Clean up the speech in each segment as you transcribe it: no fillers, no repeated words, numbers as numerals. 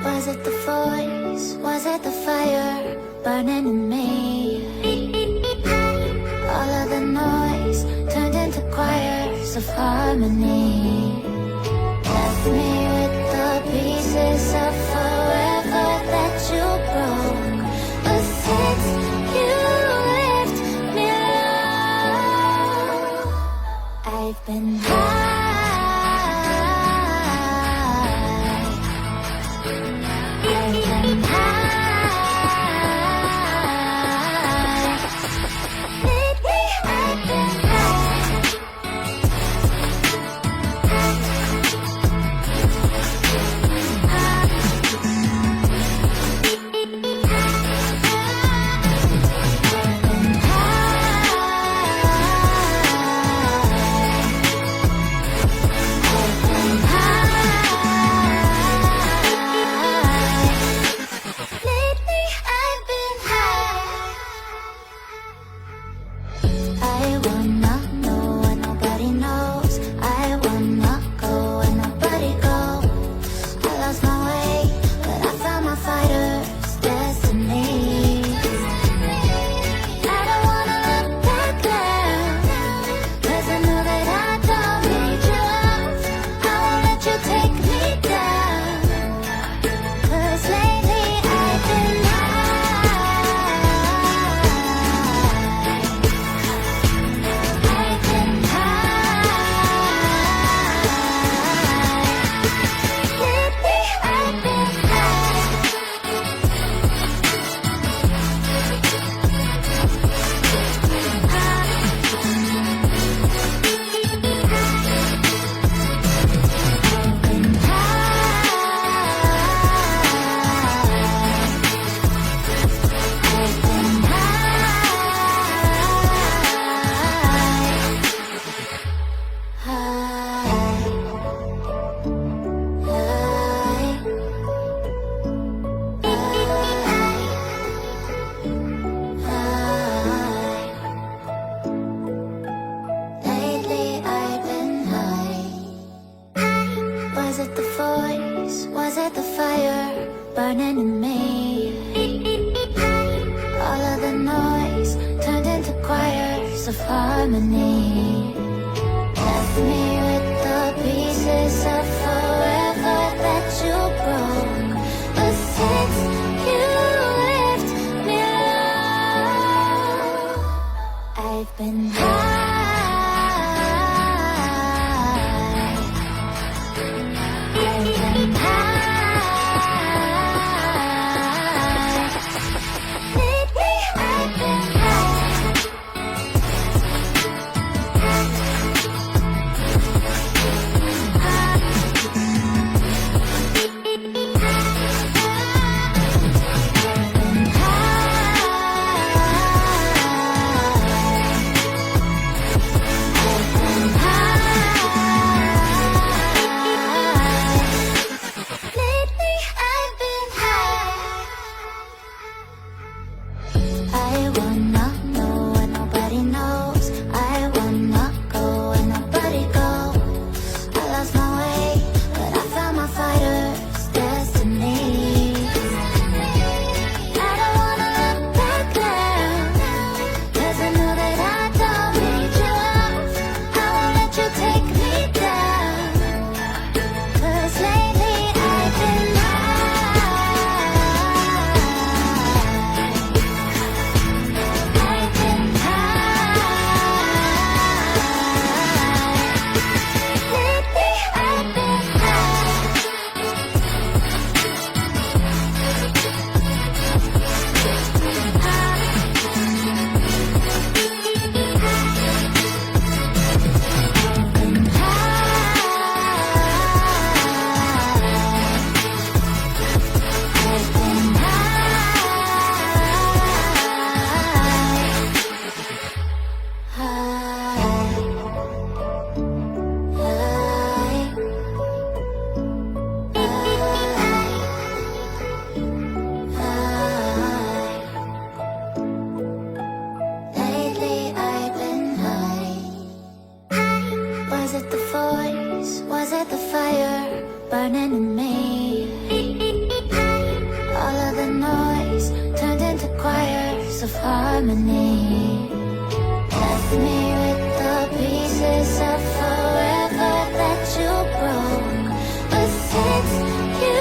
Was it the voice? Was it the fire burning in me? All of the noise turned into choirs of harmony. Left me with the pieces of forever that you broke. But since you left me low, I've been high. Was it the voice? Was it the fire burning in me? All of the noise turned into choirs of harmony. Left me with the pieces of forever that you broke. But since you left me low, I've been high. harmony. Left me with the pieces of forever that you broke. But since you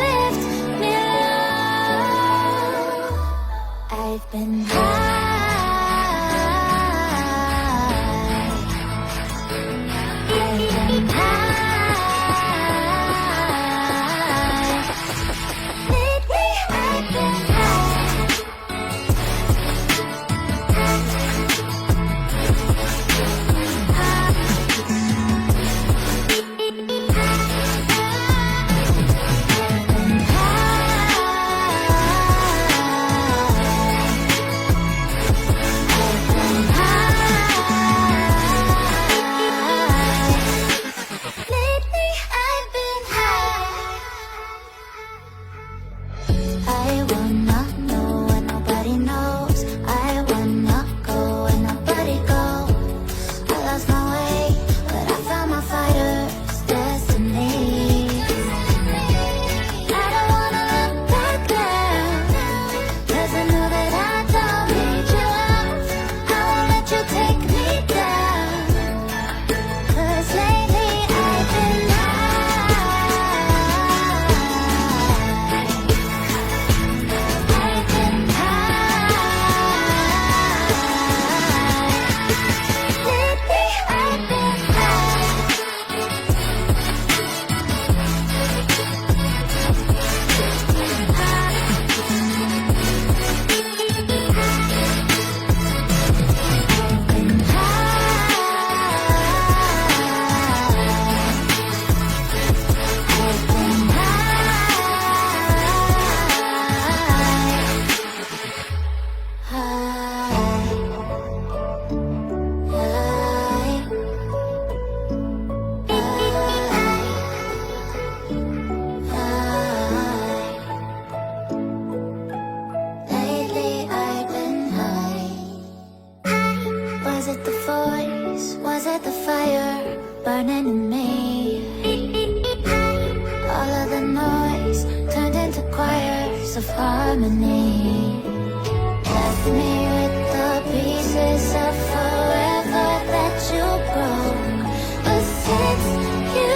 left me alone, I've been high. Was it the voice? Was it the fire burning in me? All of the noise turned into choirs of harmony. Left me with the pieces of forever that you broke. But since you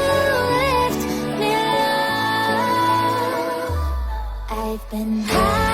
left me alone, I've been high.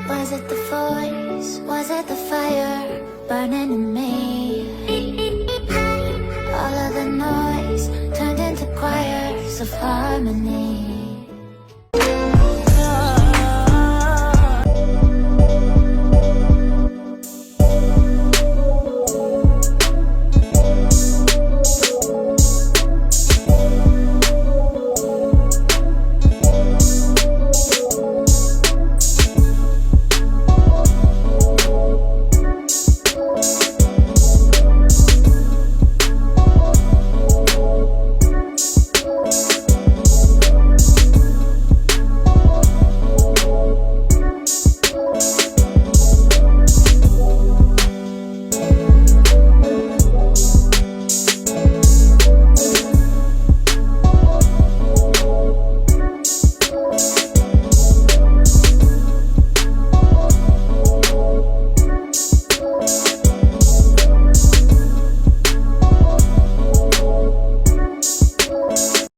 Was it the voice? Was it the fire burning in me? All of the noise turned into choirs of harmony.